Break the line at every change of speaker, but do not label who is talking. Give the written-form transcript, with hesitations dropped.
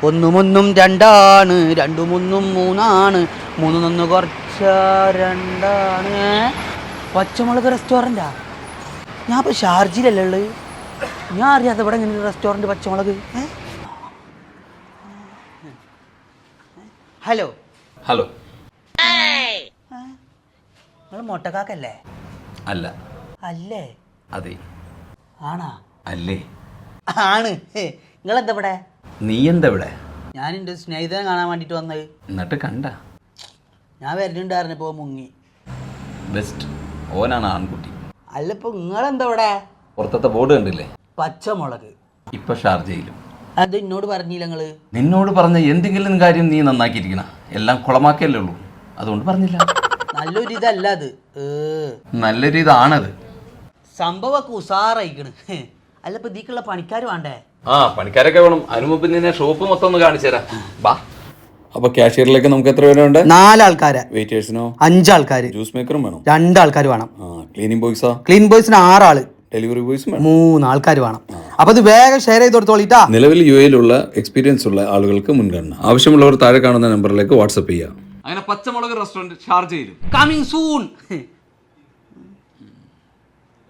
ഒന്നും രണ്ടാണ്, രണ്ടും മൂന്നാണ്, മൂന്നൊന്ന് കുറച്ച രണ്ടാണ്. പച്ചമുളക് റെസ്റ്റോറൻറ്റാ? ഞാൻ ഇപ്പോൾ ഷാർജയിലല്ലേ ഉള്ളത്? ഞാൻ അറിയാതെ ഇവിടെ ഇങ്ങനെ റെസ്റ്റോറൻറ്റ് പച്ചമുളക്. ഹലോ
ഹലോ,
നിങ്ങൾ മൊട്ടക്കാക്കല്ലേ?
അല്ല.
അല്ലേ?
അതെ.
ആണാ?
അല്ലേ?
ആണ്. നിങ്ങളെന്താ ഇവിടെ?
നീ എന്താ ഇവിടെ?
ഞാൻ എൻ്റെ സ്നേഹിതനെ കാണാൻ വേണ്ടിയിട്ട് വന്നത്.
എന്നിട്ട് കണ്ട?
ഞാൻ വരുന്നുണ്ടായിരുന്നപ്പോൾ മുങ്ങി.
ബെസ്റ്റ്. ഓനാണ് ആൺകുട്ടി.
അല്ല, ഇപ്പോൾ നിങ്ങളെന്താ ഇവിടെ?
പുറത്തത്തെ ബോർഡ് കണ്ടില്ലേ?
പച്ചമുളക്.
ഇപ്പൊ ഷാർജയിലും.
അത് എന്നോട് പറഞ്ഞില്ല നിങ്ങൾ?
നിന്നോട് പറഞ്ഞ എന്തെങ്കിലും കാര്യം നീ നന്നാക്കിയിരിക്കണ, എല്ലാം കുളമാക്കല്ലേ ഉള്ളൂ, അതുകൊണ്ട് പറഞ്ഞില്ല.
നല്ലൊരു ഇതല്ല അത്.
നല്ലൊരു ഇതാണത്.
സംഭവമൊക്കെ ഉസാറായിക്കണ്. അല്ല, ഇപ്പൊ ഇതിക്കുള്ള പണിക്കാർ വേണ്ടേ?
ആ, പണിക്കാരൊക്കെ വേണം. അതിനു മുമ്പ് നിന്നെ ഷോപ്പ് മൊത്തം ഒന്ന് കാണിച്ചു തരാം. ബാ. അപ്പൊ കാഷ്യറിലേക്ക് നമുക്ക് എത്ര പേരുണ്ട്?
4 ആൾക്കാരെ.
വെയിറ്റേഴ്സിനോ?
5 ആൾക്കാർ.
ജ്യൂസ് മേക്കറും വേണം?
2 ആൾക്കാർ വേണം.
ക്ലീനിങ് ബോയ്സോ?
ക്ലീൻ ബോയ്സിന് 6 ആള്.
ഡെലിവറി ബോയ്സും
3 ആൾക്കാർ വേണം. അപ്പൊ ഇത് വേഗം ഷെയർ ചെയ്ത് കൊടുത്തോളിട്ടാ.
നിലവിൽ UAE-ലുള്ള എക്സ്പീരിയൻസ് ഉള്ള ആളുകൾക്ക് മുൻഗണന. ആവശ്യമുള്ളവർ താഴെ കാണുന്ന നമ്പറിലേക്ക് വാട്സ്ആപ്പ് ചെയ്യുക. അങ്ങനെ പച്ചമുളക് റെസ്റ്റോറന്റ് ഷാർജയിലും.
Coming soon.